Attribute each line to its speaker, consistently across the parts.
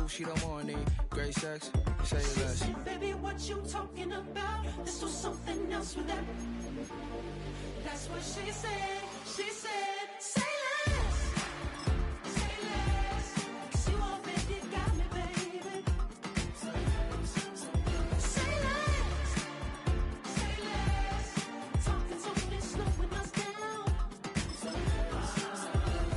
Speaker 1: cool, she don't want any great sex. Say less.
Speaker 2: Baby, what you talking about? This was something else with that. That's what she said. She said, say less. Say less. 'Cause you already got me, baby. Say less. Say less. Talking so it's slowing us down. Say less.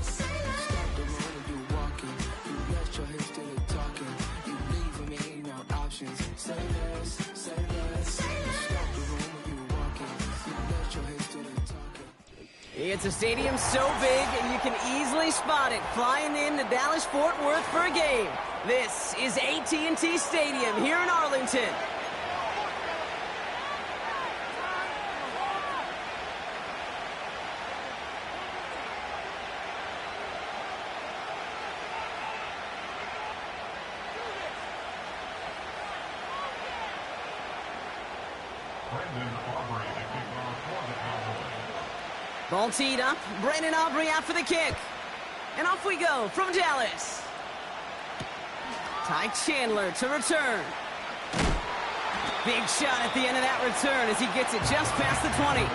Speaker 1: Stop the room when you walking. You left your hips to the talking. You leaving me no options. Say less, say less. Stop the room when you walking. You left your hips to the talking.
Speaker 3: It's a stadium so big you can easily spot it flying into Dallas-Fort Worth for a game. This is AT&T Stadium here in Arlington. Ball teed up. Brandon Aubrey out for the kick. And off we go from Dallas. Ty Chandler to return. Big shot at the end of that return as he gets it just past the 20.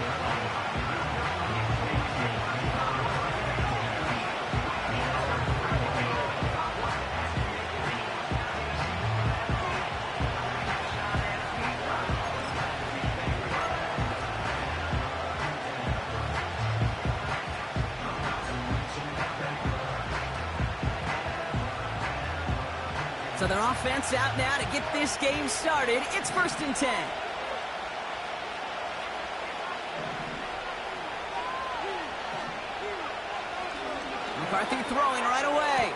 Speaker 3: So their offense out now to get this game started. It's 1st and 10. McCarthy throwing right away.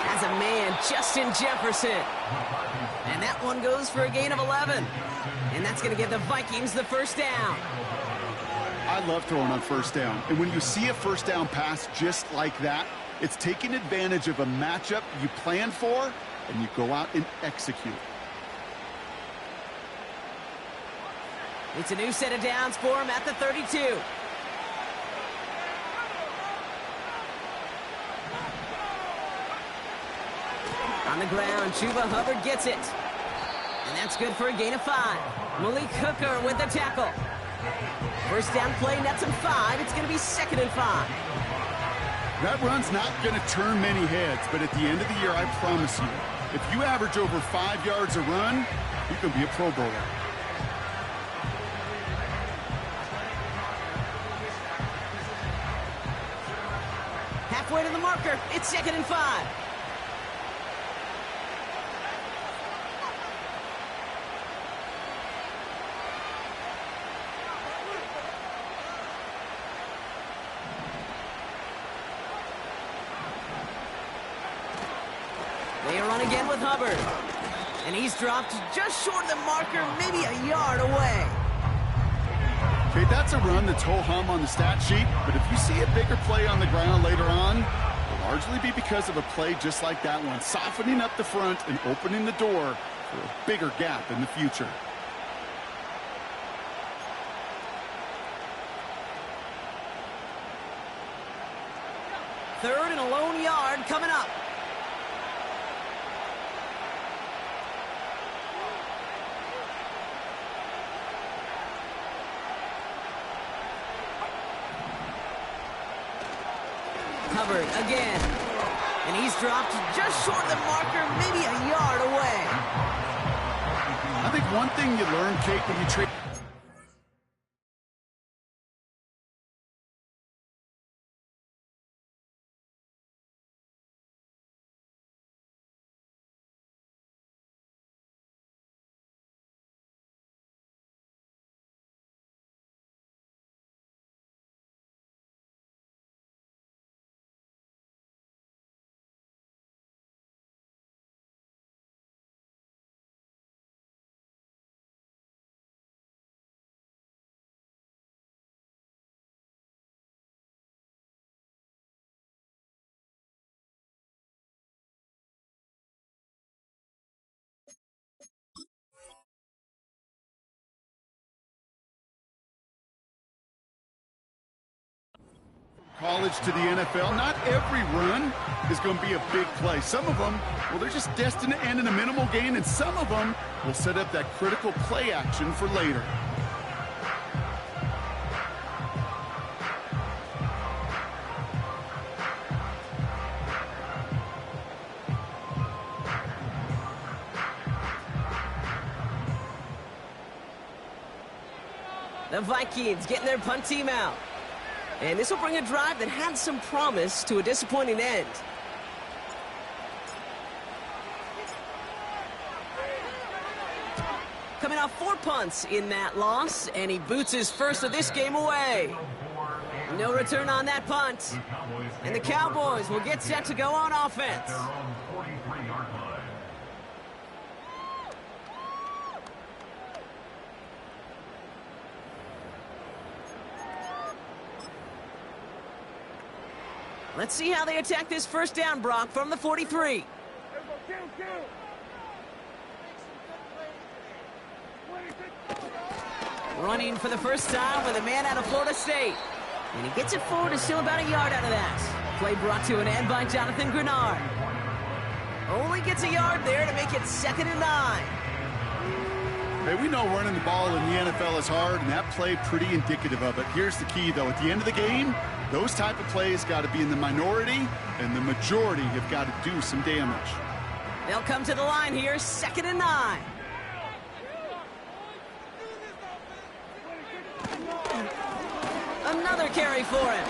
Speaker 3: Has a man, Justin Jefferson. And that one goes for a gain of 11. And that's going to give the Vikings the first down.
Speaker 4: I love throwing on first down. And when you see a first down pass just like that, it's taking advantage of a matchup you plan for, and you go out and execute.
Speaker 3: It's a new set of downs for him at the 32. On the ground, Chuba Hubbard gets it. And that's good for a gain of 5. Malik Hooker with the tackle. First down play, nets him 5. It's going to be 2nd and 5.
Speaker 4: That run's not going to turn many heads, but at the end of the year, I promise you, if you average over 5 yards a run, you can be a Pro Bowler.
Speaker 3: Halfway to the marker, it's 2nd and 5. They run again with Hubbard. And he's dropped just short of the marker, maybe a yard away.
Speaker 4: Okay, that's a run that's ho-hum on the stat sheet, but if you see a bigger play on the ground later on, it'll largely be because of a play just like that one, softening up the front and opening the door for a bigger gap in the future.
Speaker 3: Third and a lone yard coming up. Hubbard again. And he's dropped just short of the marker, maybe a yard away.
Speaker 4: I think one thing you learn, Kate, when you trade... College to the NFL, not every run is going to be a big play. Some of them Well, they're just destined to end in a minimal gain, and some of them will set up that critical play action for later.
Speaker 3: The Vikings getting their punt team out. And this will bring a drive that had some promise to a disappointing end. Coming off 4 punts in that loss, and he boots his first of this game away. No return on that punt. And the Cowboys will get set to go on offense. Let's see how they attack this first down, Brock, from the 43. Running for the first time with a man out of Florida State. And he gets it forward, is still about a yard out of that. Play brought to an end by Jonathan Grenard. Only gets a yard there to make it 2nd and 9.
Speaker 4: Hey, we know running the ball in the NFL is hard, and that play pretty indicative of it. Here's the key, though. At the end of the game, those type of plays got to be in the minority, and the majority have got to do some damage.
Speaker 3: They'll come to the line here, 2nd and 9. Another carry for him.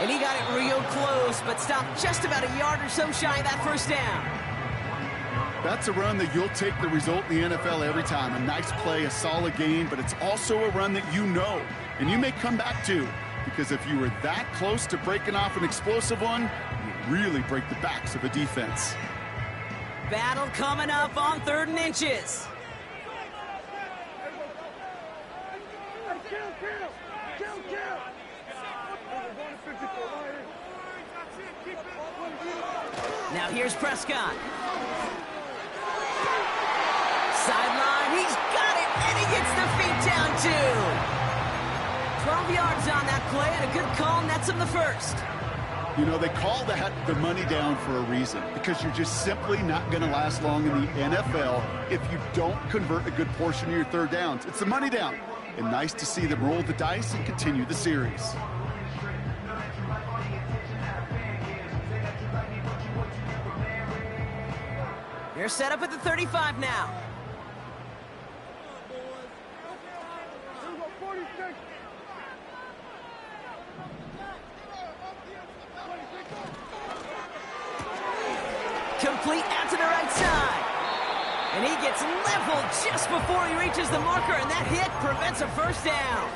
Speaker 3: And he got it real close, but stopped just about a yard or so shy of that first down.
Speaker 4: That's a run that you'll take the result in the NFL every time. A nice play, a solid game, but it's also a run that you know, and you may come back to, because if you were that close to breaking off an explosive one, you really break the backs of a defense.
Speaker 3: Battle coming up on 3rd and inches. Now here's Prescott. Sideline, he's got it, and he gets the feet down too. 12 yards on that play, and a good call nets him the first.
Speaker 4: You know, they call that the money down for a reason, because you're just simply not going to last long in the NFL if you don't convert a good portion of your 3rd downs. It's the money down, and nice to see them roll the dice and continue the series.
Speaker 3: They're set up at the 35 now. Complete out to the right side. And he gets leveled just before he reaches the marker, and that hit prevents a first down.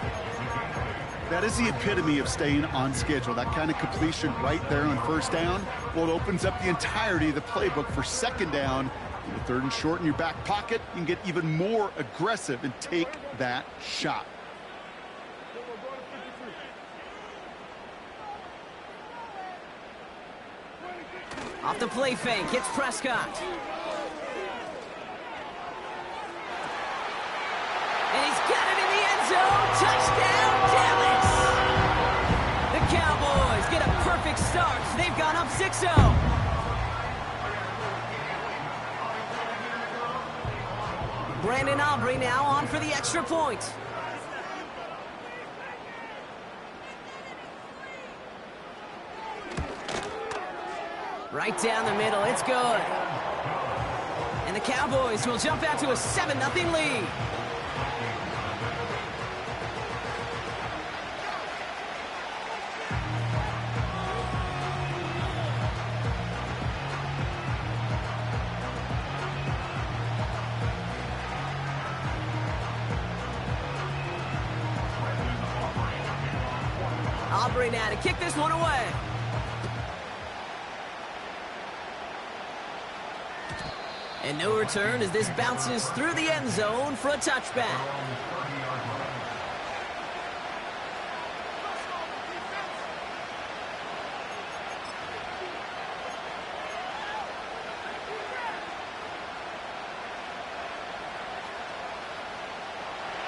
Speaker 4: That is the epitome of staying on schedule. That kind of completion right there on 1st down. Well, it opens up the entirety of the playbook for 2nd down. With 3rd and short in your back pocket, you can get even more aggressive and take that shot.
Speaker 3: Off the play fake, hits Prescott. And he's got it in the end zone. Touchdown, Dallas! The Cowboys get a perfect start. They've gone up 6-0. Brandon Aubrey now on for the extra point. Right down the middle, it's good. And the Cowboys will jump out to a 7-0 lead. Aubrey now to kick this one away. And no return as this bounces through the end zone for a touchback.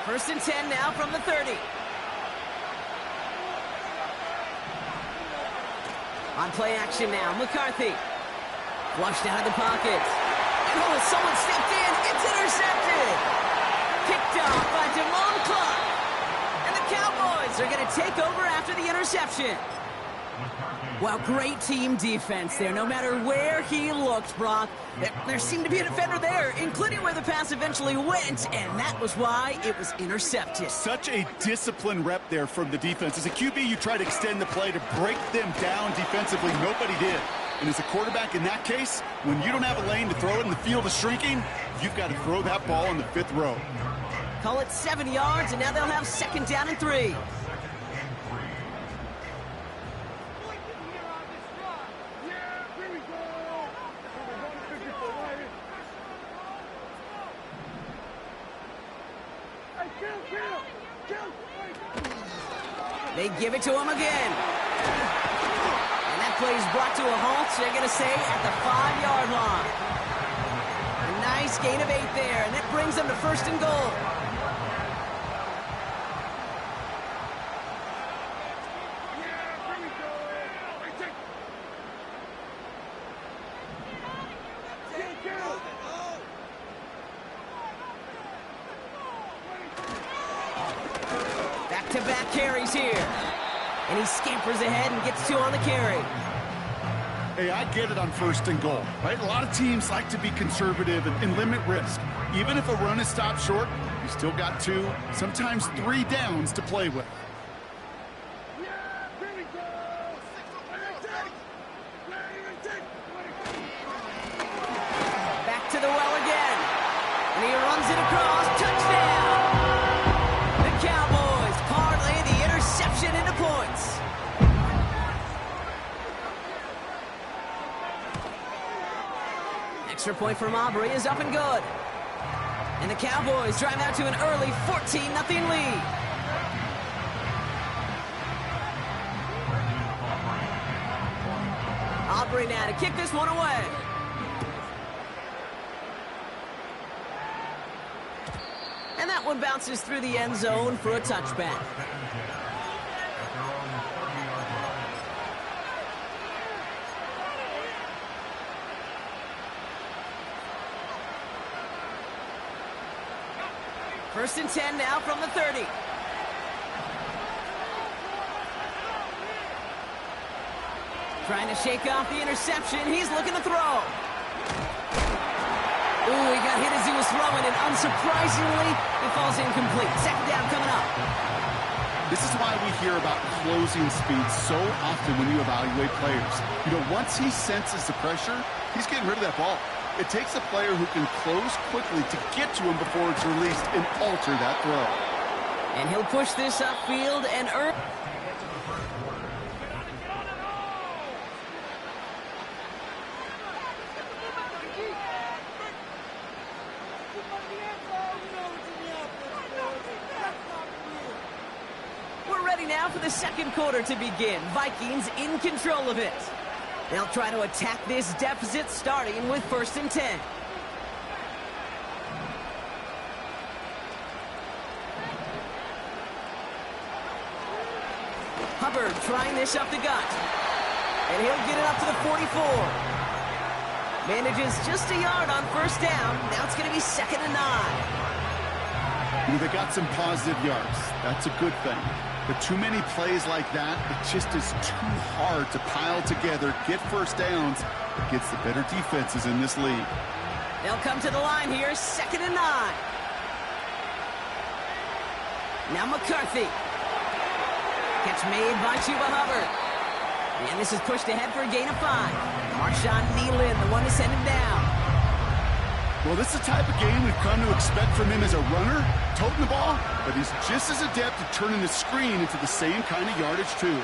Speaker 3: First and 10 now from the 30. On play action now, McCarthy. Flushed out of the pocket. And oh, someone stepped in. It's intercepted. Picked off by Damone Clark. And the Cowboys are going to take over after the interception. Wow, great team defense there. No matter where he looked, Brock, there seemed to be a defender there, including where the pass eventually went, and that was why it was intercepted.
Speaker 4: Such a disciplined rep there from the defense. As a QB, you try to extend the play to break them down defensively. Nobody did. And as a quarterback in that case, when you don't have a lane to throw it and the field is shrinking, you've got to throw that ball in the 5th row.
Speaker 3: Call it 7 yards, and now they'll have 2nd down and 3. They give it to him again. And that play is brought to a halt, they're going to say, at the 5-yard line. A nice gain of 8 there, and that brings them to 1st and goal. Back-to-back carries here. And he scampers ahead and gets 2 on the carry.
Speaker 4: Hey, I get it on 1st and goal, right? A lot of teams like to be conservative and limit risk. Even if a run is stopped short, you still got 2, sometimes 3 downs to play with.
Speaker 3: Back to the well again. And he runs it across. Touchdown! The Cowboys parlay the interception into points. Extra point from Aubrey is up and good. And the Cowboys drive out to an early 14-0 lead. Aubrey now to kick this one away. And that one bounces through the end zone for a touchback. First and 10 now from the 30. Trying to shake off the interception. He's looking to throw. Ooh, he got hit as he was throwing, and unsurprisingly, it falls incomplete. 2nd down coming up.
Speaker 4: This is why we hear about closing speed so often when you evaluate players. You know, once he senses the pressure, he's getting rid of that ball. It takes a player who can close quickly to get to him before it's released and alter that throw.
Speaker 3: And he'll push this upfield and earn. We're ready now for the 2nd quarter to begin. Vikings in control of it. They'll try to attack this deficit starting with 1st and 10. Hubbard trying this up the gut. And he'll get it up to the 44. Manages just a yard on 1st down. Now it's going to be 2nd and 9.
Speaker 4: You know, they got some positive yards. That's a good thing. But too many plays like that, it just is too hard to pile together, get 1st downs against the better defenses in this league.
Speaker 3: They'll come to the line here, 2nd and 9. Now McCarthy. Catch made by Chuba Hubbard. And this is pushed ahead for a gain of 5. Marshawn Nealon, the one to send him down.
Speaker 4: Well, this is the type of game we've come to expect from him as a runner, toting the ball, but he's just as adept at turning the screen into the same kind of yardage, too.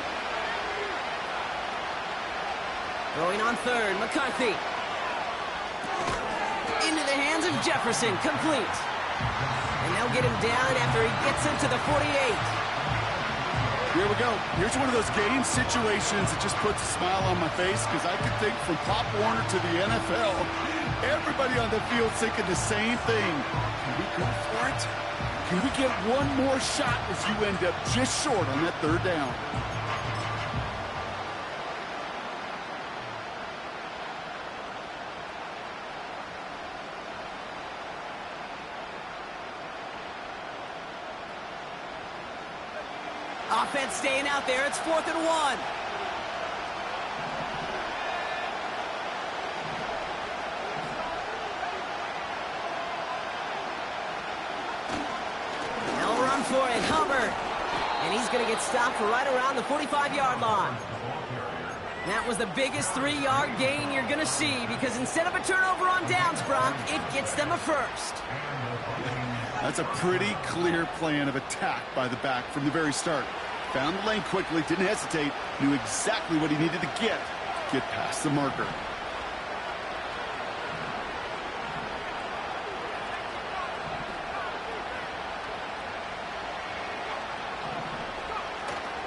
Speaker 3: Throwing on 3rd, McCarthy. Into the hands of Jefferson, complete. And they'll get him down after he gets into the 48.
Speaker 4: Here we go. Here's one of those game situations that just puts a smile on my face because I could think from Pop Warner to the NFL, everybody on the field thinking the same thing. Can we go for it? Can we get one more shot as you end up just short on that 3rd down?
Speaker 3: Offense staying out there. It's 4th and 1. They'll run for it. Hubbard. And he's going to get stopped right around the 45-yard line. That was the biggest 3-yard gain you're going to see because instead of a turnover on downs, Brock, it gets them a first.
Speaker 4: That's a pretty clear plan of attack by the back from the very start. Found the lane quickly, didn't hesitate, knew exactly what he needed to get past the marker.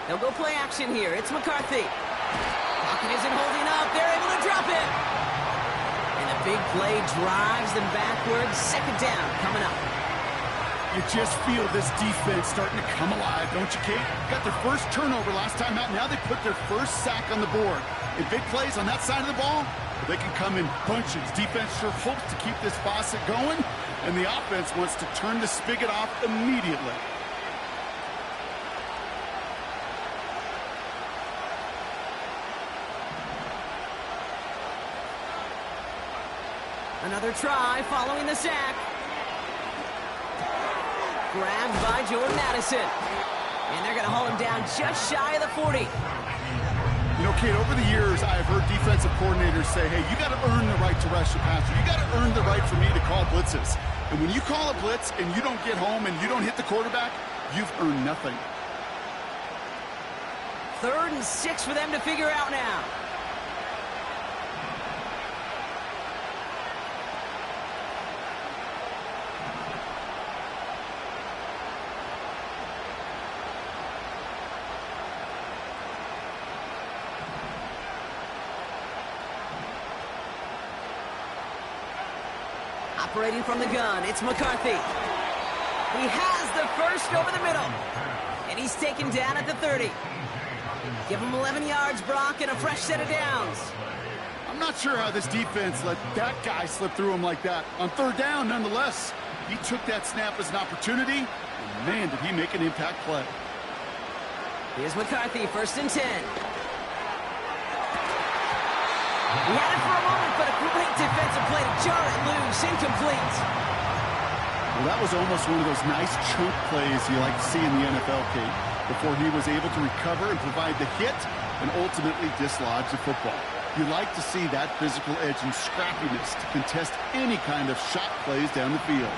Speaker 3: They'll go play action here. It's McCarthy. Pocket isn't holding up. They're able to drop it. And a big play drives them backwards. 2nd down coming up.
Speaker 4: You just feel this defense starting to come alive, don't you, Kate? Got their first turnover last time out. Now they put their first sack on the board. In big plays on that side of the ball, they can come in bunches. Defense sure hopes to keep this faucet going, and the offense wants to turn the spigot off immediately.
Speaker 3: Another try following the sack. Grabbed by Jordan Addison. And they're going to haul him down just shy of the 40.
Speaker 4: You know, Kate, over the years, I've heard defensive coordinators say, hey, you got to earn the right to rush the passer. You got to earn the right for me to call blitzes. And when you call a blitz and you don't get home and you don't hit the quarterback, you've earned nothing.
Speaker 3: 3rd and 6 for them to figure out now. Operating from the gun, it's McCarthy. He has the first over the middle. And he's taken down at the 30. Give him 11 yards, Brock, and a fresh set of downs.
Speaker 4: I'm not sure how this defense let that guy slip through him like that. On 3rd down, nonetheless, he took that snap as an opportunity, and man, did he make an impact play.
Speaker 3: Here's McCarthy, 1st and 10. He had it for a moment, but a great defensive play to jar it loose, incomplete.
Speaker 4: Well, that was almost one of those nice chunk plays you like to see in the NFL, Kate, before he was able to recover and provide the hit and ultimately dislodge the football. You like to see that physical edge and scrappiness to contest any kind of shot plays down the field.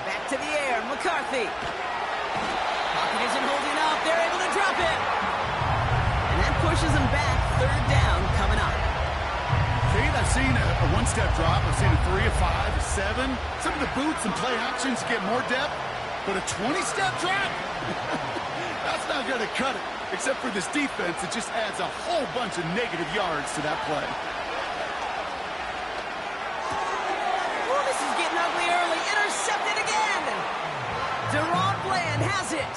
Speaker 3: Back to the air, McCarthy. Pocket isn't holding up. They're able to drop it. And that pushes them back. 3rd down coming up.
Speaker 4: Kate, I've seen a one-step drop. I've seen a 3, a 5, a 7. Some of the boots and play actions get more depth, but a 20-step drop? That's not going to cut it. Except for this defense, it just adds a whole bunch of negative yards to that play.
Speaker 3: Oh, this is getting ugly early. Intercepted again. Deron Bland has it.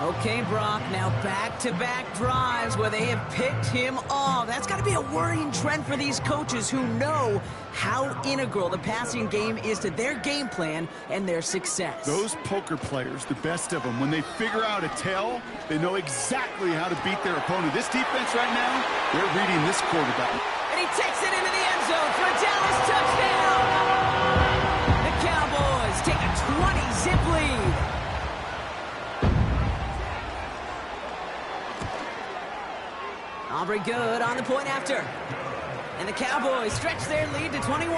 Speaker 3: Okay, Brock, now back-to-back drives where they have picked him off. That's got to be a worrying trend for these coaches who know how integral the passing game is to their game plan and their success.
Speaker 4: Those poker players, the best of them, when they figure out a tell, they know exactly how to beat their opponent. This defense right now, they're reading this quarterback.
Speaker 3: And he takes it into the end zone for a Dallas touchdown. The Cowboys take a 20-zip lead. Aubrey good on the point after. And the Cowboys stretch their lead to 21.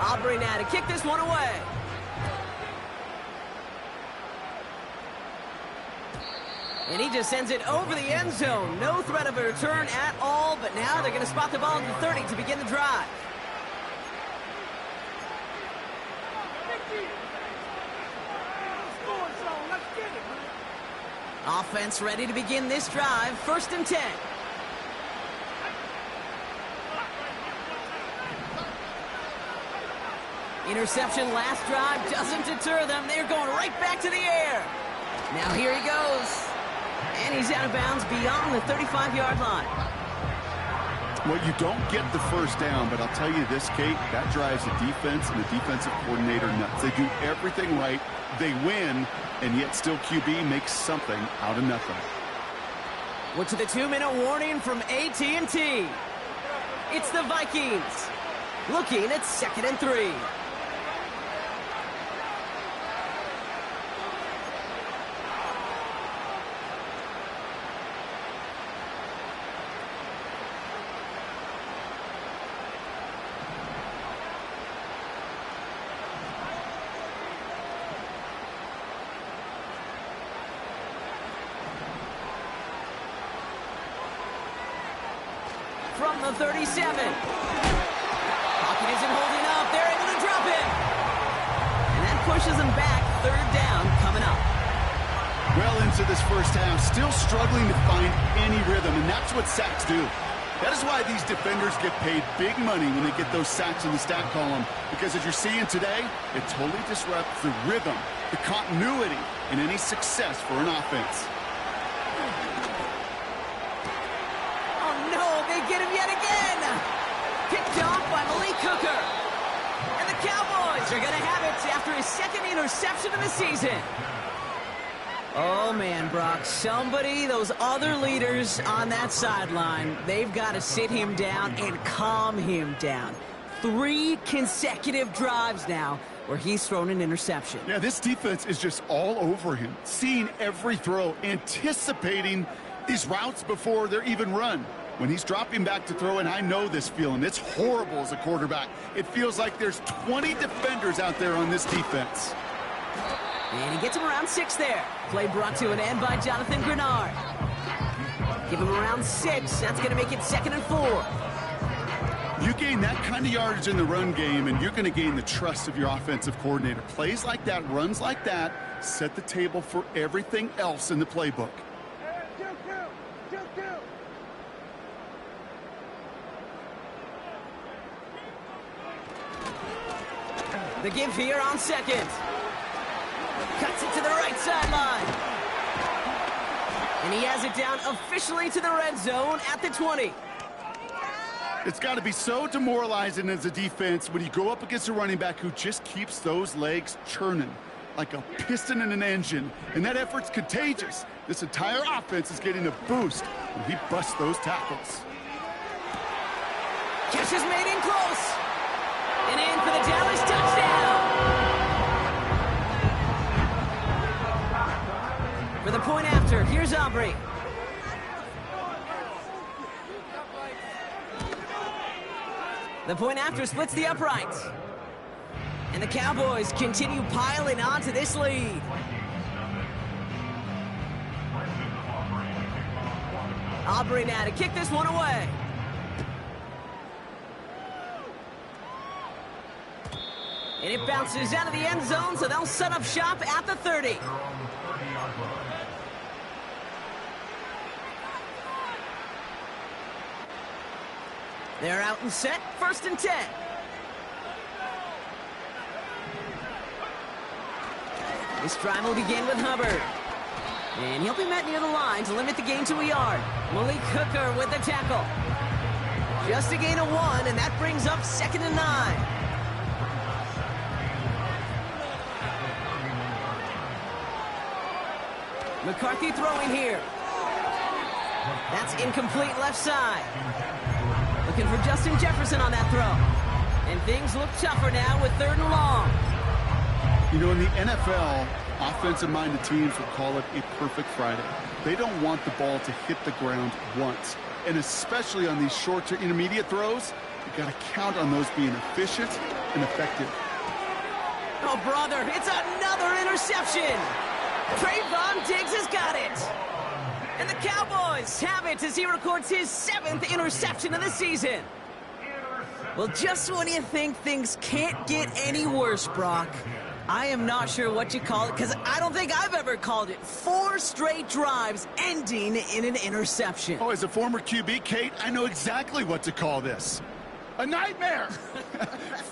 Speaker 3: Aubrey now to kick this one away. And he just sends it over the end zone. No threat of a return at all, but now they're going to spot the ball at the 30 to begin the drive. Offense ready to begin this drive. 1st and 10. Interception last drive doesn't deter them. They're going right back to the air. Now here he goes. And he's out of bounds beyond the 35-yard line.
Speaker 4: Well, you don't get the first down, but I'll tell you this, Kate, that drives the defense and the defensive coordinator nuts. They do everything right. They win, and yet still QB makes something out of nothing.
Speaker 3: We're to the 2-minute warning from AT&T. It's the Vikings looking at 2nd and 3. From the 37. Pocket isn't holding up. They're able to drop it. And that pushes them back. 3rd down coming up.
Speaker 4: Well into this first half, still struggling to find any rhythm, and that's what sacks do. That is why these defenders get paid big money when they get those sacks in the stat column, because as you're seeing today, it totally disrupts the rhythm, the continuity, and any success for an offense.
Speaker 3: Get him yet again. Picked off by Malik Hooker. And the Cowboys are going to have it after his 2nd interception of the season. Oh, man, Brock. Somebody, those other leaders on that sideline, they've got to sit him down and calm him down. 3 consecutive drives now where he's thrown an interception.
Speaker 4: Yeah, this defense is just all over him, seeing every throw, anticipating these routes before they're even run. When he's dropping back to throw, and I know this feeling, it's horrible as a quarterback. It feels like there's 20 defenders out there on this defense.
Speaker 3: And he gets him around 6 there. Play brought to an end by Jonathan Grenard. Give him around 6. That's going to make it 2nd and 4.
Speaker 4: You gain that kind of yardage in the run game, and you're going to gain the trust of your offensive coordinator. Plays like that, runs like that, set the table for everything else in the playbook.
Speaker 3: The give here on 2nd. Cuts it to the right sideline. And he has it down officially to the red zone at the 20.
Speaker 4: It's got to be so demoralizing as a defense when you go up against a running back who just keeps those legs churning like a piston in an engine. And that effort's contagious. This entire offense is getting a boost when he busts those tackles.
Speaker 3: Catch is made in close. And in for the Dallas touchdown. For the point after, here's Aubrey. The point after splits the uprights. And the Cowboys continue piling onto this lead. Aubrey now to kick this one away. And it bounces out of the end zone, so they'll set up shop at the 30. They're out and set, 1st and 10. This drive will begin with Hubbard. And he'll be met near the line to limit the gain to a yard. Malik Hooker with the tackle. Just a gain of 1, and that brings up 2nd and 9. McCarthy throwing here. That's incomplete left side. Looking for Justin Jefferson on that throw. And things look tougher now with 3rd and long.
Speaker 4: You know, in the NFL, offensive-minded teams would call it a perfect Friday. They don't want the ball to hit the ground once. And especially on these short to intermediate throws, you got to count on those being efficient and effective.
Speaker 3: Oh, brother, it's another interception. Trayvon Diggs has got it. And the Cowboys have it as he records his 7th interception of the season. Well, just when you think things can't get any worse, Brock, I am not sure what you call it, because I don't think I've ever called it 4 straight drives ending in an interception.
Speaker 4: Oh, as a former QB, Kate, I know exactly what to call this. A nightmare!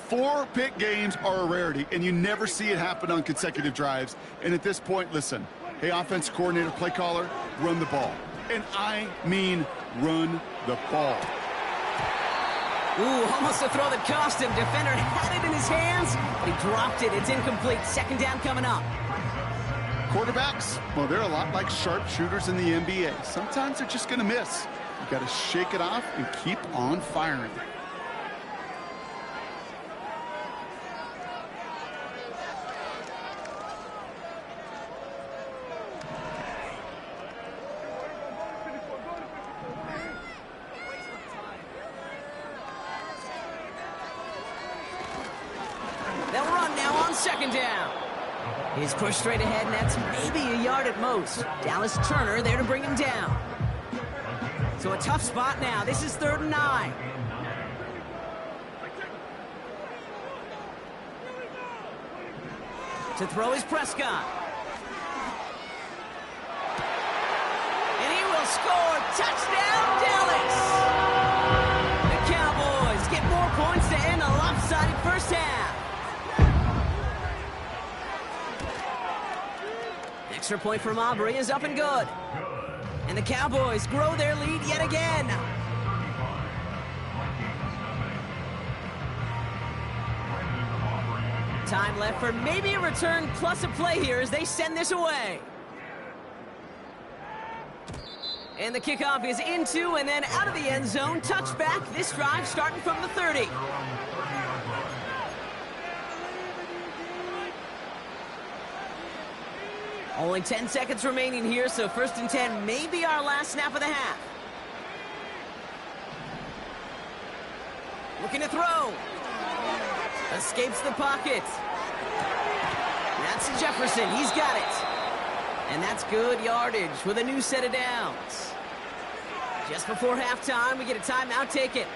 Speaker 4: 4 pick games are a rarity, and you never see it happen on consecutive drives. And at this point, listen, hey, offense coordinator, play caller, run the ball. And I mean run the ball.
Speaker 3: Ooh, almost a throw that cost him. Defender had it in his hands, but he dropped it. It's incomplete. Second down coming up.
Speaker 4: Quarterbacks, well, they're a lot like sharpshooters in the NBA. Sometimes they're just going to miss. You got to shake it off and keep on firing.
Speaker 3: They'll run now on second down. He's pushed straight ahead, and that's maybe a yard at most. Dallas Turner there to bring him down. So a tough spot now. This is 3rd and 9. To throw is Prescott. And he will score. Touchdown, Dallas! The Cowboys get more points to end a lopsided first half. Extra point from Aubrey is up and good. And the Cowboys grow their lead yet again. Time left for maybe a return plus a play here as they send this away. And the kickoff is into and then out of the end zone. Touchback. This drive starting from the 30. Only 10 seconds remaining here, so 1st and 10 may be our last snap of the half. Looking to throw. Escapes the pocket. That's Jefferson. He's got it. And that's good yardage with a new set of downs. Just before halftime, we get a timeout. Take it.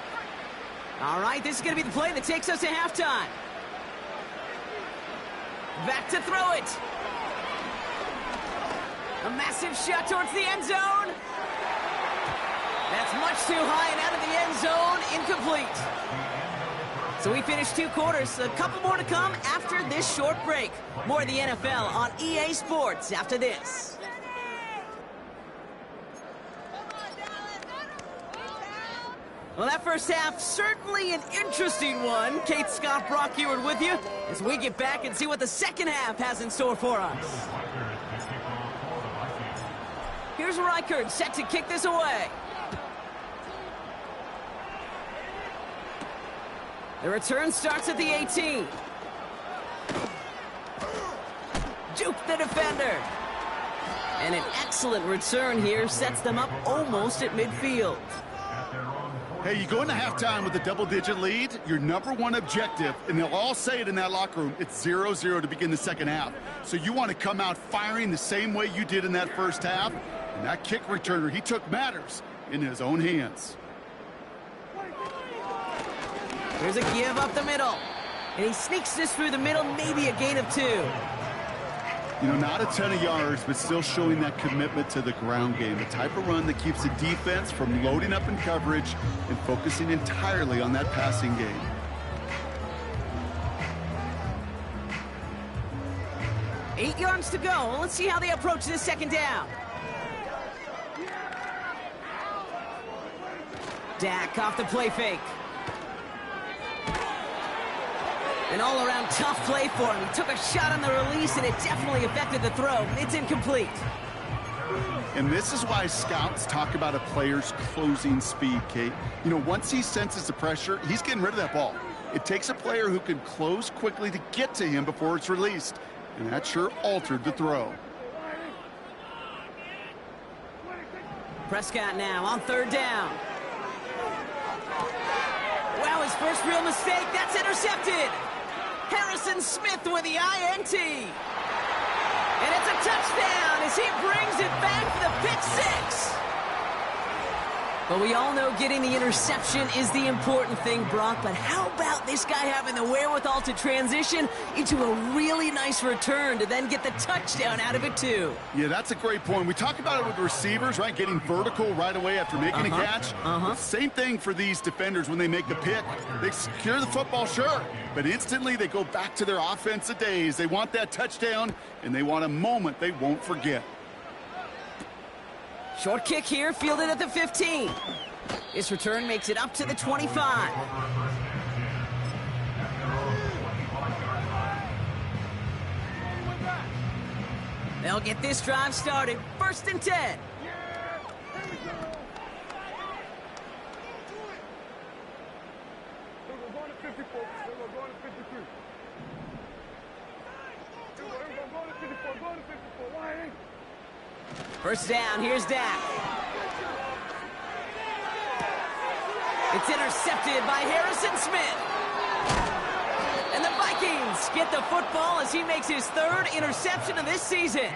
Speaker 3: All right, this is going to be the play that takes us to halftime. Back to throw it. A massive shot towards the end zone. That's much too high and out of the end zone. Incomplete. So we finished 2 quarters. A couple more to come after this short break. More of the NFL on EA Sports after this. Well, that first half, certainly an interesting one. Kate, Scott, Brock Eward with you as we get back and see what the second half has in store for us. Here's Reichert set to kick this away. The return starts at the 18. Juke the defender. And an excellent return here sets them up almost at midfield.
Speaker 4: Hey, you go into halftime with a double-digit lead, your number one objective, and they'll all say it in that locker room, it's 0-0 to begin the second half. So you want to come out firing the same way you did in that first half. And that kick returner, he took matters in his own hands.
Speaker 3: Here's a give up the middle. And he sneaks this through the middle, maybe a gain of 2.
Speaker 4: You know, not a ton of yards, but still showing that commitment to the ground game. The type of run that keeps the defense from loading up in coverage and focusing entirely on that passing game.
Speaker 3: Eight yards to go. Let's see how they approach this second down. Dak off the play fake. An all-around tough play for him. He took a shot on the release, and it definitely affected the throw. It's incomplete.
Speaker 4: And this is why scouts talk about a player's closing speed, Kate. You know, once he senses the pressure, he's getting rid of that ball. It takes a player who can close quickly to get to him before it's released. And that sure altered the throw.
Speaker 3: Prescott now on 3rd down. Wow, his first real mistake. That's intercepted. Harrison Smith with the INT. And it's a touchdown as he brings it back for the pick 6. But we all know getting the interception is the important thing, Brock. But how about this guy having the wherewithal to transition into a really nice return to then get the touchdown out of it, too?
Speaker 4: Yeah, that's a great point. We talk about it with receivers, right? Getting vertical right away after making a catch. Same thing for these defenders when they make the pick. They secure the football, sure. But instantly they go back to their offensive days. They want that touchdown, and they want a moment they won't forget.
Speaker 3: Short kick here, fielded at the 15. This return makes it up to the 25. They'll get this drive started. 1st and 10. First down, here's Dak. It's intercepted by Harrison Smith. And the Vikings get the football as he makes his 3rd interception of this season.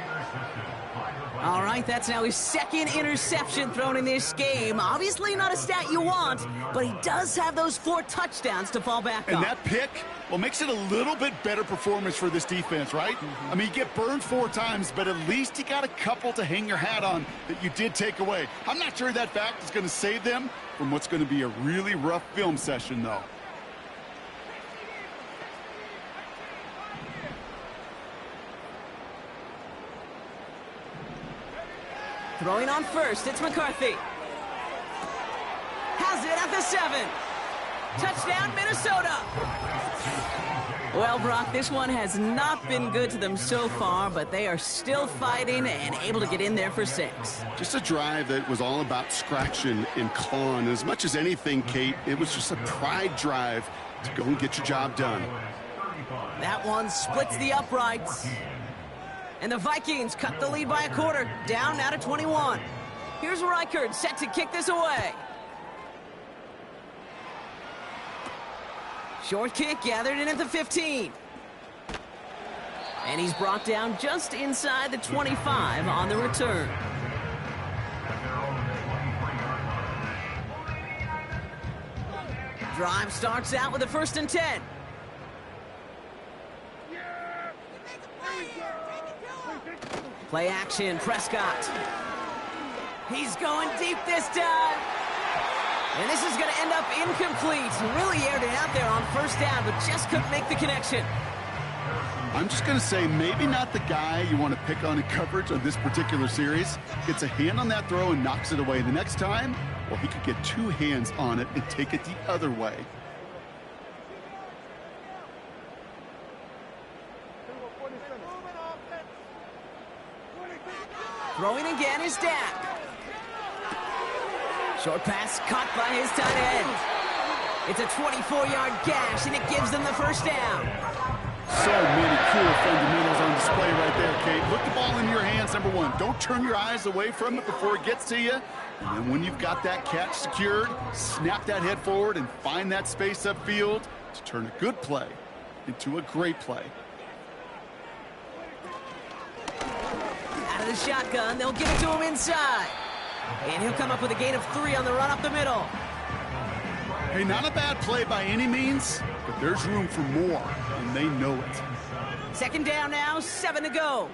Speaker 3: All right, that's now his 2nd interception thrown in this game. Obviously not a stat you want, but he does have those 4 touchdowns to fall back on.
Speaker 4: And that pick, well, makes it a little bit better performance for this defense, right? I mean, you get burned 4 times, but at least you got a couple to hang your hat on that you did take away. I'm not sure that fact is going to save them from what's going to be a really rough film session, though.
Speaker 3: Throwing on first, it's McCarthy. Has it at the 7. Touchdown, Minnesota. Well, Brock, this one has not been good to them so far, but they are still fighting and able to get in there for 6.
Speaker 4: Just a drive that was all about scratching and clawing. As much as anything, Kate, it was just a pride drive to go and get your job done.
Speaker 3: That one splits the uprights. And the Vikings cut the lead by a quarter, down now to 21. Here's Reichard set to kick this away. Short kick gathered in at the 15. And he's brought down just inside the 25 on the return. Drive starts out with a 1st and 10. Play action, Prescott. He's going deep this time. And this is going to end up incomplete. Really aired it out there on 1st down, but just couldn't make the connection.
Speaker 4: I'm just going to say maybe not the guy you want to pick on in coverage on this particular series. Gets a hand on that throw and knocks it away. The next time, well, he could get 2 hands on it and take it the other way.
Speaker 3: Throwing again is Dak. Short pass caught by his tight end. It's a 24-yard gash, and it gives them the 1st down.
Speaker 4: So many cool fundamentals on display right there, Kate. Look the ball in your hands, number 1. Don't turn your eyes away from it before it gets to you. And then when you've got that catch secured, snap that head forward and find that space upfield to turn a good play into a great play.
Speaker 3: Out of the shotgun, they'll give it to him inside. And he'll come up with a gain of 3 on the run up the middle.
Speaker 4: Hey, not a bad play by any means, but there's room for more, and they know it.
Speaker 3: 2nd down now, 7 to go.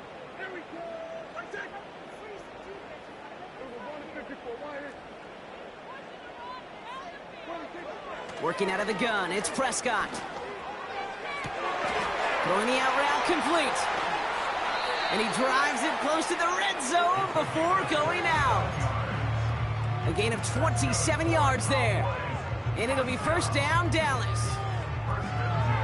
Speaker 3: Working out of the gun, it's Prescott. Throwing the out route complete. And he drives it close to the red zone before going out. A gain of 27 yards there. And it'll be 1st down, Dallas.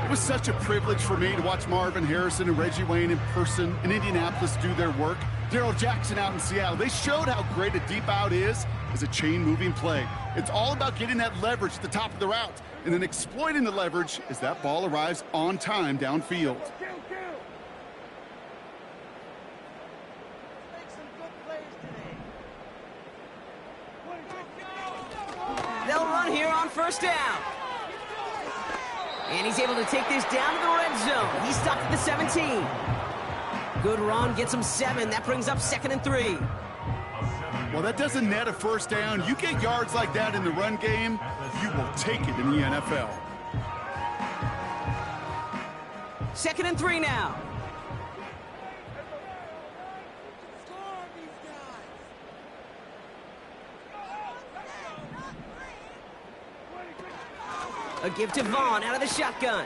Speaker 4: It was such a privilege for me to watch Marvin Harrison and Reggie Wayne in person in Indianapolis do their work. Darrell Jackson out in Seattle. They showed how great a deep out is as a chain-moving play. It's all about getting that leverage at the top of the route and then exploiting the leverage as that ball arrives on time downfield.
Speaker 3: They'll run here on 1st down. And he's able to take this down to the red zone. He's stopped at the 17. Good run, gets him 7. That brings up 2nd and 3.
Speaker 4: Well, that doesn't net a 1st down. You get yards like that in the run game, you will take it in the NFL.
Speaker 3: 2nd and 3 now. A give to Vaughn out of the shotgun.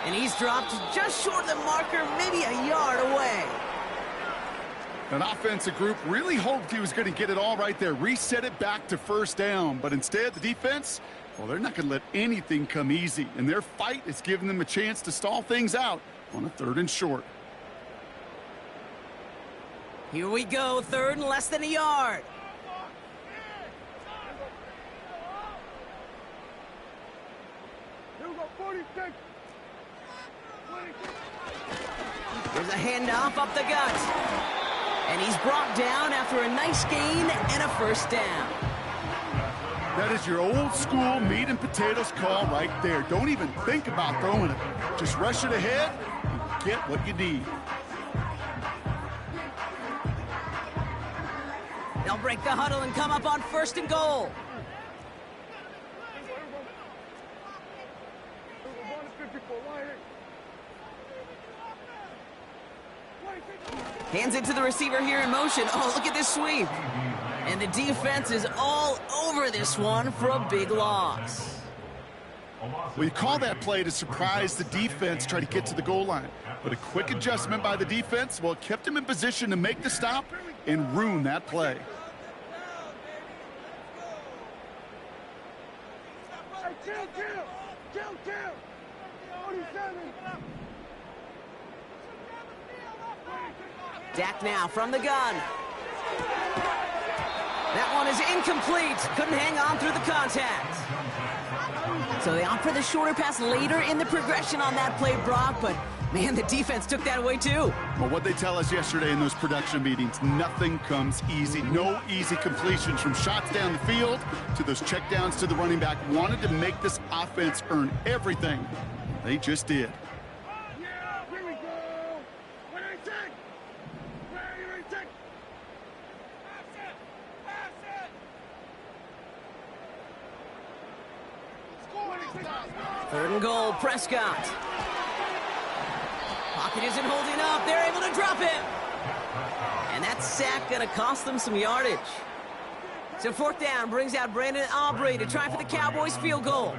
Speaker 3: And he's dropped just short of the marker, maybe a yard away.
Speaker 4: That offensive group really hoped he was going to get it all right there, reset it back to first down. But instead, the defense, well, they're not going to let anything come easy. And their fight is giving them a chance to stall things out on a 3rd and short.
Speaker 3: Here we go, 3rd and less than a yard. There's a handoff up the gut. And he's brought down after a nice gain and a first down.
Speaker 4: That is your old school meat and potatoes call right there. Don't even think about throwing it. Just rush it ahead and get what you need.
Speaker 3: They'll break the huddle and come up on 1st and goal. Hands it to the receiver here in motion. Oh, look at this sweep. And the defense is all over this one for a big loss.
Speaker 4: Well, you call that play to surprise the defense, try to get to the goal line. But a quick adjustment by the defense, well, it kept him in position to make the stop and ruin that play.
Speaker 3: Dak now from the gun. That one is incomplete. Couldn't hang on through the contact. So they opt for the shorter pass later in the progression on that play, Brock, but man, the defense took that away too.
Speaker 4: Well, what they tell us yesterday in those production meetings, nothing comes easy. No easy completions from shots down the field to those checkdowns to the running back. Wanted to make this offense earn everything. They just did.
Speaker 3: Third and goal, Prescott. Pocket isn't holding up. They're able to drop him. And that sack going to cost them some yardage. So 4th down brings out Brandon Aubrey to try for the Cowboys field goal.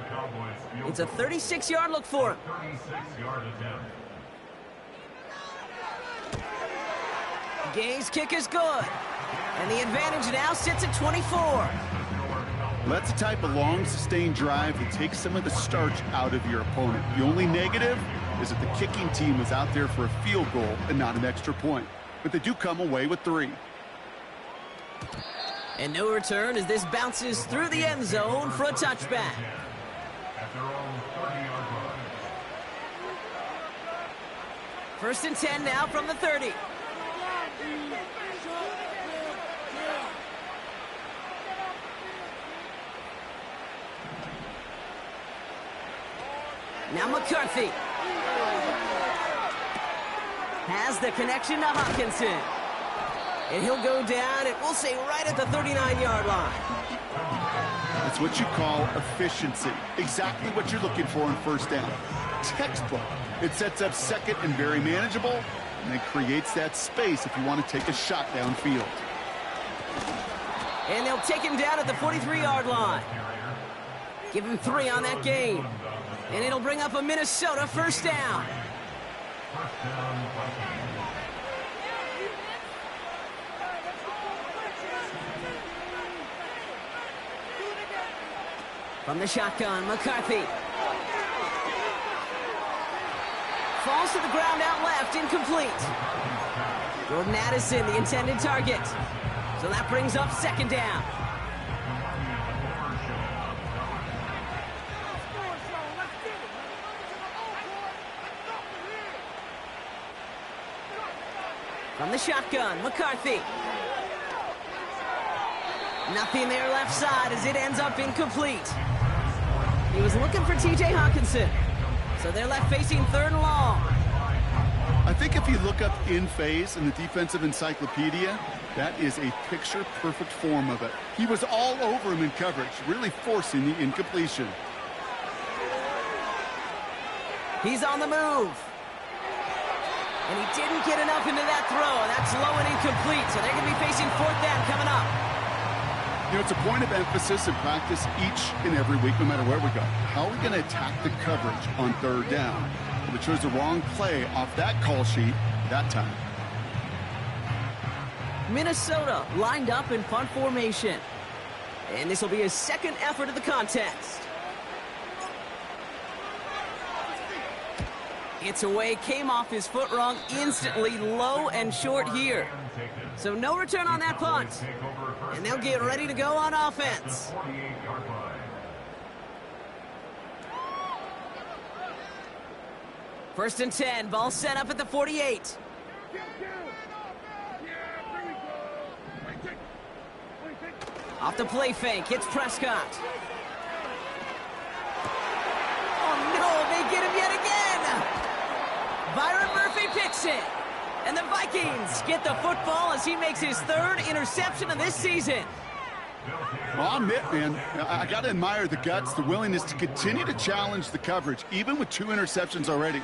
Speaker 3: It's a 36-yard look for him. Gay's kick is good. And the advantage now sits at 24.
Speaker 4: That's the type of long, sustained drive that takes some of the starch out of your opponent. The only negative is that the kicking team was out there for a field goal and not an extra point. But they do come away with 3.
Speaker 3: And no return as this bounces through the end zone for a touchback. First and 10 now from the 30. Now McCarthy has the connection to Hawkinson. And he'll go down, and we'll say right at the 39-yard line.
Speaker 4: That's what you call efficiency. Exactly what you're looking for on first down. Textbook. It sets up second and very manageable, and it creates that space if you want to take a shot downfield.
Speaker 3: And they'll take him down at the 43-yard line. Give him 3 on that game. And it'll bring up a Minnesota first down. From the shotgun, McCarthy. Falls to the ground out left, incomplete. Jordan Addison, the intended target. So that brings up 2nd down. From the shotgun, McCarthy. Nothing there left side as it ends up incomplete. He was looking for T.J. Hawkinson. So they're left facing 3rd and long.
Speaker 4: I think if you look up in phase in the defensive encyclopedia, that is a picture-perfect form of it. He was all over him in coverage, really forcing the incompletion.
Speaker 3: He's on the move. And he didn't get enough into that throw. That's low and incomplete, so they're going to be facing 4th down coming up.
Speaker 4: You know, it's a point of emphasis in practice each and every week, no matter where we go. How are we going to attack the coverage on 3rd down? Well, we chose the wrong play off that call sheet that time.
Speaker 3: Minnesota lined up in punt formation. And this will be his second effort of the contest. It's away, came off his foot wrong instantly, low and short here. So no return on that punt. And they'll get ready to go on offense. First and 10, ball set up at the 48. Off the play fake, hits Prescott. Oh no, they get him yet again! Byron Murphy picks it. And the Vikings get the football as he makes his third interception of this season.
Speaker 4: Well, I'll admit, man, I got to admire the guts, the willingness to continue to challenge the coverage, even with 2 interceptions already.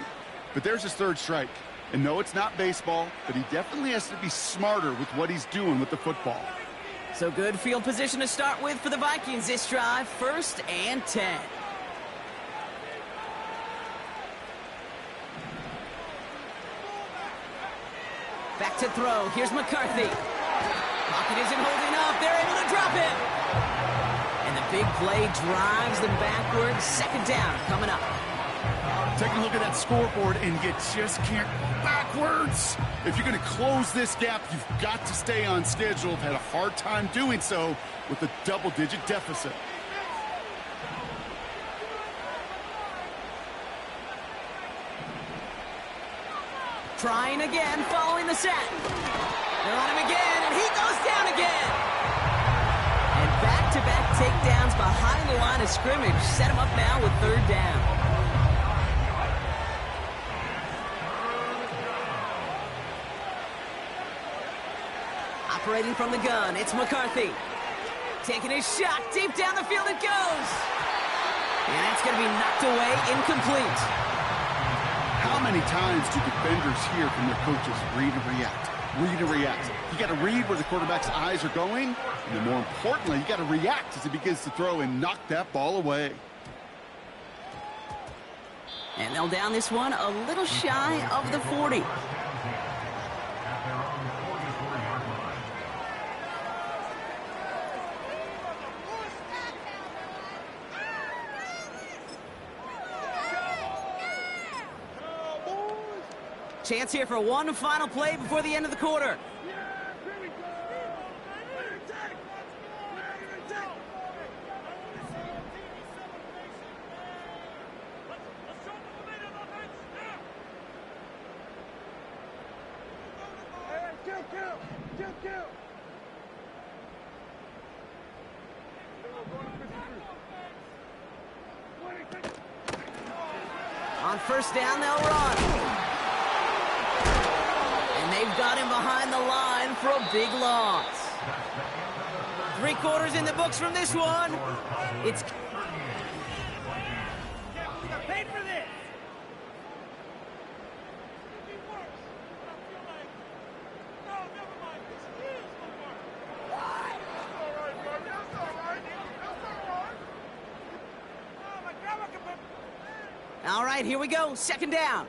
Speaker 4: But there's his third strike. And no, it's not baseball, but he definitely has to be smarter with what he's doing with the football.
Speaker 3: So good field position to start with for the Vikings this drive, 1st and 10. Back to throw. Here's McCarthy. Pocket isn't holding up. They're able to drop him. And the big play drives them backwards. 2nd down coming up.
Speaker 4: Taking a look at that scoreboard, and you just can't go backwards. If you're going to close this gap, you've got to stay on schedule. I've had a hard time doing so with a double-digit deficit.
Speaker 3: Trying again, following the set. They're on him again, and he goes down again. And back-to-back takedowns behind the line of scrimmage set him up now with 3rd down. Operating from the gun, it's McCarthy. Taking his shot, deep down the field it goes. And that's going to be knocked away, incomplete.
Speaker 4: How many times do defenders hear from their coaches, read and react, read and react? You got to read where the quarterback's eyes are going, and then more importantly, you got to react as he begins to throw and knock that ball away.
Speaker 3: And they'll down this one a little shy of the 40. Chance here for one final play before the end of the quarter. On 1st down, they'll run. They've got him behind the line for a big loss. 3 quarters in the books from this one. It's
Speaker 2: Paid for this.
Speaker 3: all right, here we go. 2nd down.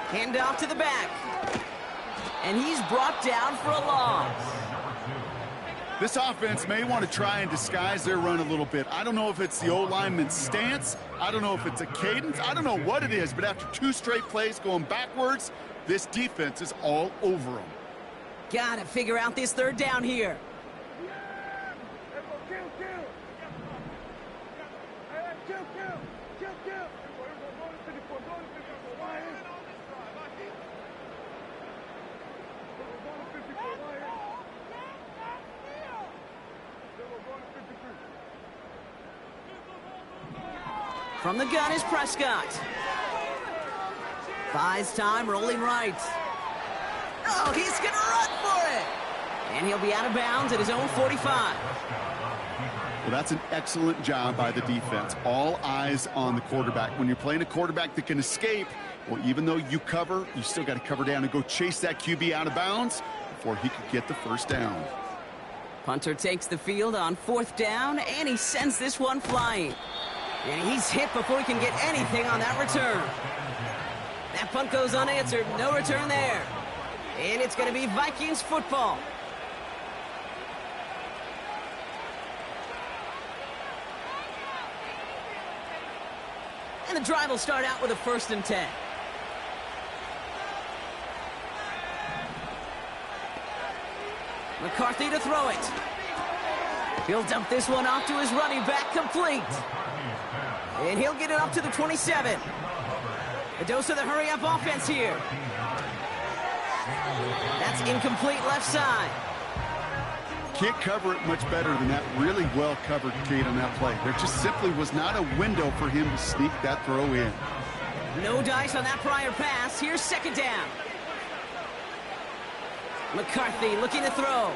Speaker 3: Hand off to the back. And he's brought down for a loss.
Speaker 4: This offense may want to try and disguise their run a little bit. I don't know if it's the old lineman's stance. I don't know if it's a cadence. I don't know what it is, but after 2 straight plays going backwards, this defense is all over them.
Speaker 3: Got to figure out this 3rd down here. From the gun is Prescott. Buys time, rolling right. Oh, he's going to run for it. And he'll be out of bounds at his own 45.
Speaker 4: Well, that's an excellent job by the defense. All eyes on the quarterback. When you're playing a quarterback that can escape, well, even though you cover, you still got to cover down and go chase that QB out of bounds before he could get the 1st down.
Speaker 3: Punter takes the field on 4th down, and he sends this one flying. And he's hit before he can get anything on that return. That punt goes unanswered. No return there. And it's going to be Vikings football. And the drive will start out with a 1st and 10. McCarthy to throw it. He'll dump this one off to his running back, complete. And he'll get it up to the 27. A dose of the hurry-up offense here. That's incomplete left side.
Speaker 4: Can't cover it much better than that. Really well covered, Kate, on that play. There just simply was not a window for him to sneak that throw in.
Speaker 3: No dice on that prior pass. Here's 2nd down. McCarthy looking to throw.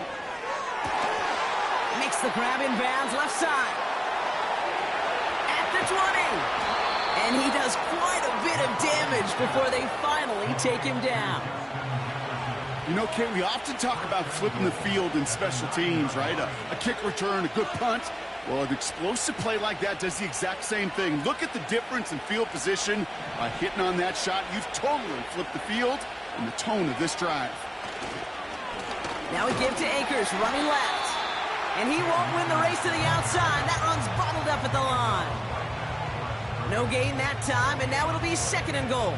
Speaker 3: Makes the grab in bounds left side. At the 20. And he does quite a bit of damage before they finally take him down.
Speaker 4: You know, Kate, we often talk about flipping the field in special teams, right? A kick return, a good punt. Well, an explosive play like that does the exact same thing. Look at the difference in field position. By hitting on that shot, you've totally flipped the field and the tone of this drive.
Speaker 3: Now we give to Akers, running left. And he won't win the race to the outside. That run's bottled up at the line. No gain that time, and now it'll be 2nd and goal.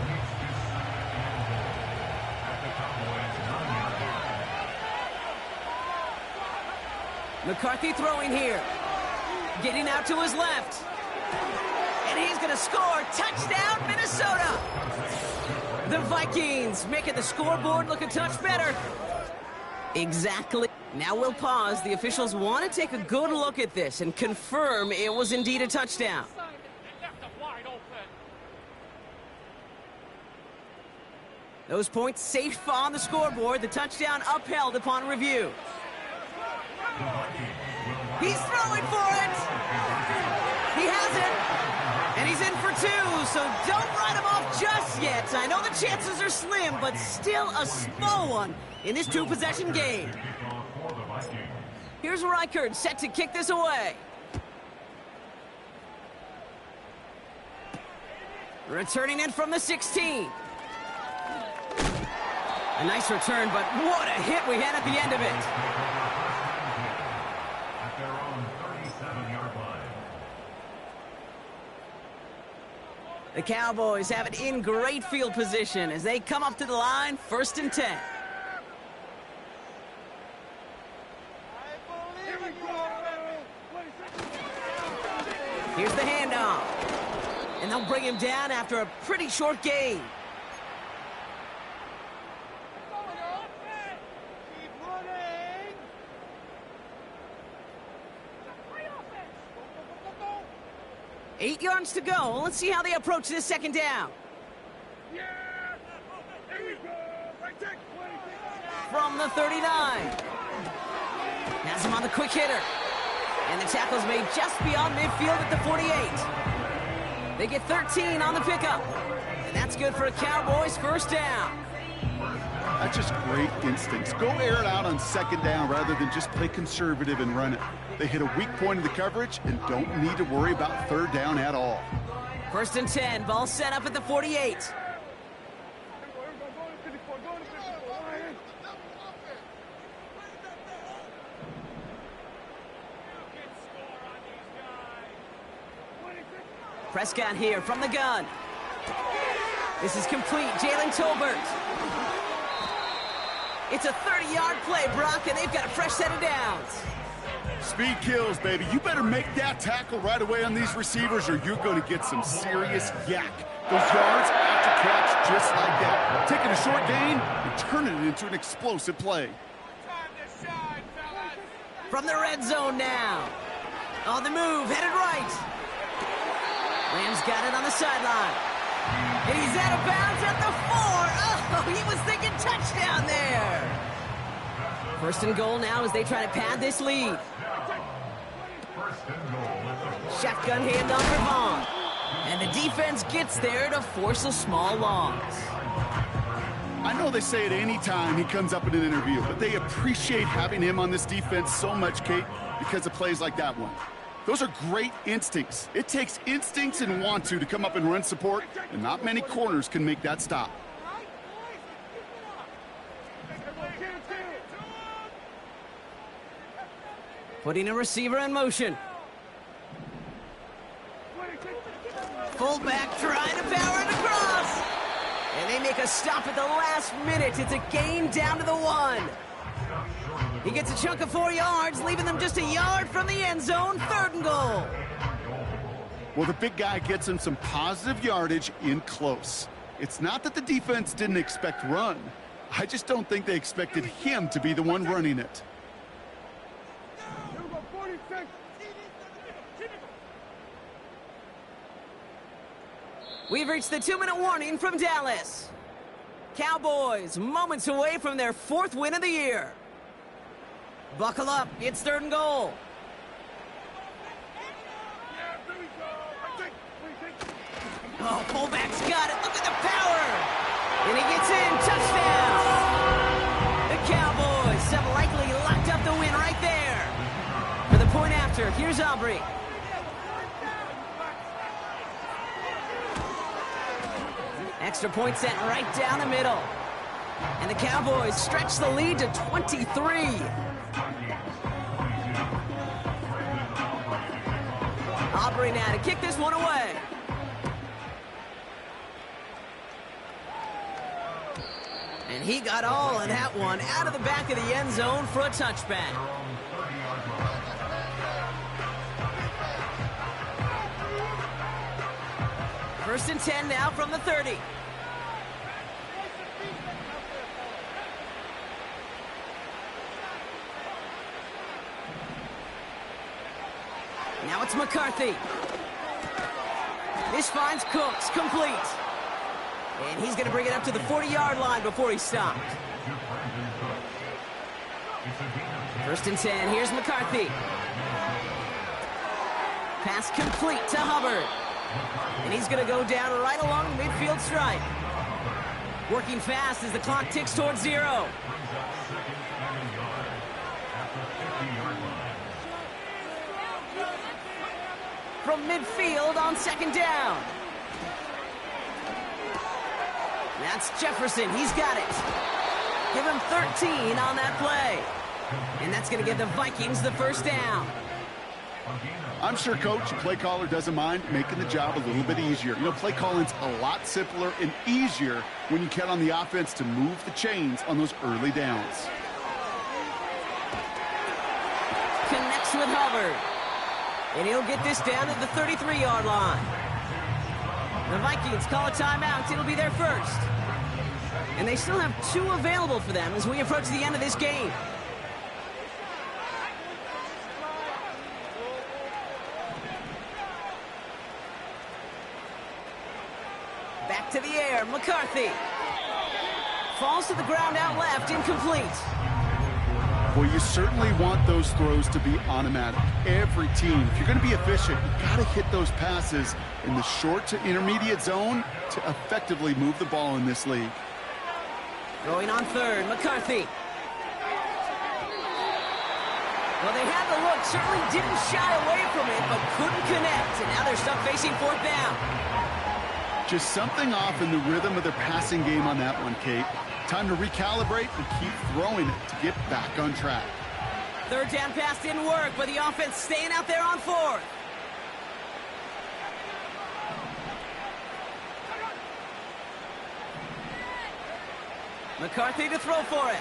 Speaker 3: McCarthy throwing here. Getting out to his left. And he's going to score. Touchdown, Minnesota! The Vikings making the scoreboard look a touch better. Exactly. Now we'll pause. The officials want to take a good look at this and confirm it was indeed a touchdown. Those points safe on the scoreboard. The touchdown upheld upon review. He's throwing for it. He has it. And he's in for 2, so don't write him off just yet. I know the chances are slim, but still a small one in this 2-possession game. Here's Reichard set to kick this away. Returning it from the 16. A nice return, but what a hit we had at the end of it.
Speaker 5: At their own 37-yard line.
Speaker 3: The Cowboys have it in great field position as they come up to the line, 1st and 10. Here's the handoff. And they'll bring him down after a pretty short gain.
Speaker 2: Keep running.
Speaker 3: 8 yards to go. Let's see how they approach this 2nd down. From the 39. Has him on the quick hitter. And the tackle's made just beyond midfield at the 48. They get 13 on the pickup. And that's good for a Cowboys 1st down.
Speaker 4: That's just great instincts. Go air it out on 2nd down rather than just play conservative and run it. They hit a weak point in the coverage and don't need to worry about 3rd down at all.
Speaker 3: 1st and 10, ball set up at the 48. Prescott here from the gun. This is complete. Jalen Tolbert. It's a 30-yard play, Brock, and they've got a fresh set of downs.
Speaker 4: Speed kills, baby. You better make that tackle right away on these receivers or you're going to get some serious yak. Those yards after catch just like that. Taking a short gain and turning it into an explosive play.
Speaker 3: From the red zone now. On the move, headed right. Rams got it on the sideline. And he's out of bounds at the 4. Oh, he was thinking touchdown there. 1st and goal now as they try to pad this lead. Shotgun handoff for Vaughn. And the defense gets there to force a small loss.
Speaker 4: I know they say it any time he comes up in an interview, but they appreciate having him on this defense so much, Kate, because of plays like that one. Those are great instincts. It takes instincts and want to come up and run support, and not many corners can make that stop.
Speaker 3: Putting a receiver in motion. Fullback trying to power it across. And they make a stop at the last minute. It's a gain down to the 1. He gets a chunk of 4 yards, leaving them just a yard from the end zone. 3rd and goal.
Speaker 4: Well, the big guy gets him some positive yardage in close. It's not that the defense didn't expect run. I just don't think they expected him to be the one running it.
Speaker 3: We've reached the 2-minute warning from Dallas. Cowboys moments away from their 4th win of the year. Buckle up, it's 3rd and goal. Oh, fullback's got it, look at the power! And he gets in, touchdown! The Cowboys have likely locked up the win right there. For the point after, here's Aubrey. Extra point sent right down the middle. And the Cowboys stretch the lead to 23. Aubrey now to kick this one away. And he got all of that one out of the back of the end zone for a touchback. First and 10 now from the 30. Now it's McCarthy. This finds Cooks, complete. And he's going to bring it up to the 40-yard line before he's stopped. First and 10, here's McCarthy. Pass complete to Hubbard. And he's going to go down right along the midfield stripe. Working fast as the clock ticks towards 0. From midfield on 2nd down. That's Jefferson. He's got it. Give him 13 on that play. And that's going to give the Vikings the 1st down.
Speaker 4: I'm sure Coach, play caller, doesn't mind making the job a little bit easier. You know, play calling's a lot simpler and easier when you count on the offense to move the chains on those early downs.
Speaker 3: Connects with Hubbard. And he'll get this down to the 33-yard line. The Vikings call a timeout. It'll be their first. And they still have 2 available for them as we approach the end of this game. Back to the air, McCarthy. Falls to the ground out left, incomplete.
Speaker 4: Well, you certainly want those throws to be automatic. Every team, if you're going to be efficient, you got to hit those passes in the short to intermediate zone to effectively move the ball in this league.
Speaker 3: Going on 3rd, McCarthy. Well, they had the look, certainly didn't shy away from it, but couldn't connect, and now they're stuck facing 4th down.
Speaker 4: Just something off in the rhythm of their passing game on that one, Kate. Time to recalibrate and keep throwing it to get back on track.
Speaker 3: 3rd down pass didn't work, but the offense staying out there on 4th. McCarthy to throw for it.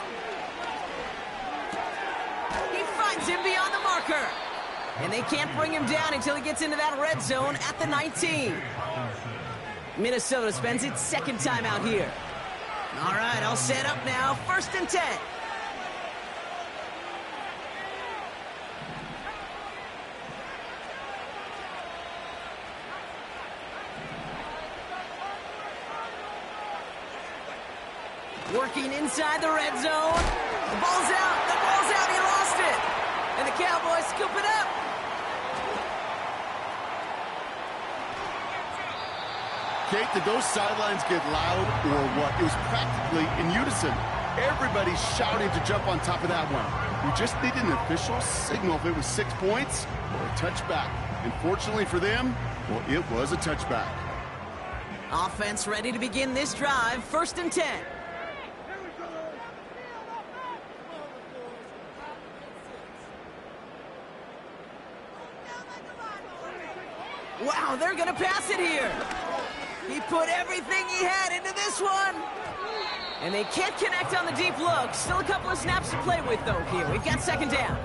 Speaker 3: He finds him beyond the marker. And they can't bring him down until he gets into that red zone at the 19. Minnesota spends its 2nd time out here. All right, I'll set up now. 1st and 10. Working inside the red zone. The ball's out. The ball's out. He lost it. And the Cowboys scoop it up.
Speaker 4: Kate, did those sidelines get loud or what? It was practically in unison. Everybody's shouting to jump on top of that one. We just needed an official signal if it was 6 points, or a touchback. And fortunately for them, well, it was a touchback.
Speaker 3: Offense ready to begin this drive. 1st and 10. Wow, they're going to pass it here. He put everything he had into this one. And they can't connect on the deep look. Still a couple of snaps to play with, though, here. We've got 2nd down.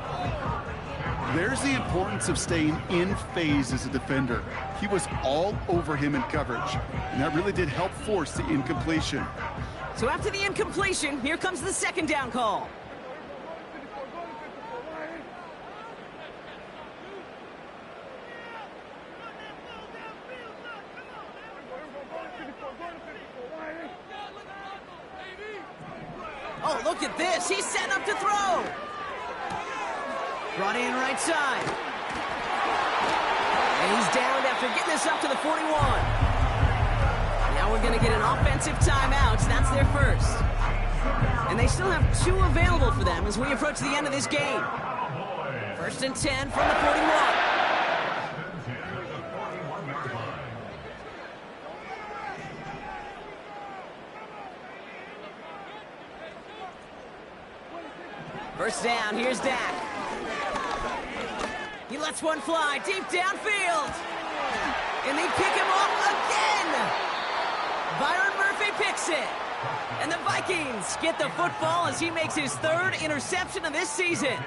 Speaker 4: There's the importance of staying in phase as a defender. He was all over him in coverage, and that really did help force the incompletion.
Speaker 3: So after the incompletion, here comes the 2nd down call. Oh, look at this. He's set up to throw. Brought in right side. And he's downed after getting this up to the 41. Now we're going to get an offensive timeout. That's their first. And they still have 2 available for them as we approach the end of this game. 1st and 10 from the 41. First down, here's Dak. He lets one fly deep downfield. And they pick him off again. Byron Murphy picks it. And the Vikings get the football as he makes his 3rd interception of this season.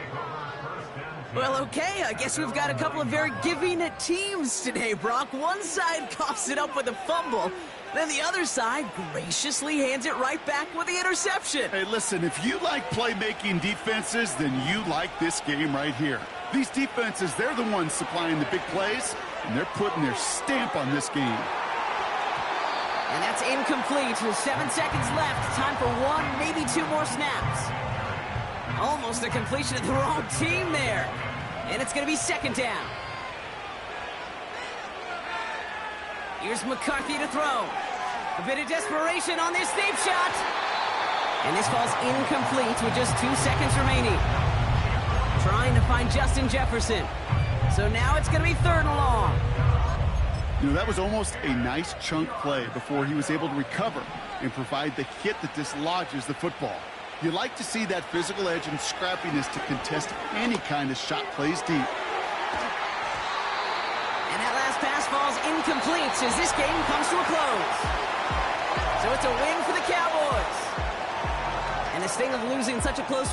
Speaker 3: Well, okay, I guess we've got a couple of very giving teams today, Brock. One side coughs it up with a fumble. Then the other side graciously hands it right back with the interception.
Speaker 4: Hey, listen, if you like playmaking defenses, then you like this game right here. These defenses, they're the ones supplying the big plays, and they're putting their stamp on this game.
Speaker 3: And that's incomplete. 7 seconds left. Time for 1, maybe 2 more snaps. Almost a completion of the wrong team there. And it's going to be 2nd down. Here's McCarthy to throw. A bit of desperation on this deep shot. And this falls incomplete with just 2 seconds remaining. Trying to find Justin Jefferson. So now it's going to be 3rd and long.
Speaker 4: You know, that was almost a nice chunk play before he was able to recover and provide the hit that dislodges the football. You like to see that physical edge and scrappiness to contest any kind of shot plays deep.
Speaker 3: And that last pass falls incomplete as this game comes to a close. So it's a win for the Cowboys. And this thing of losing such a close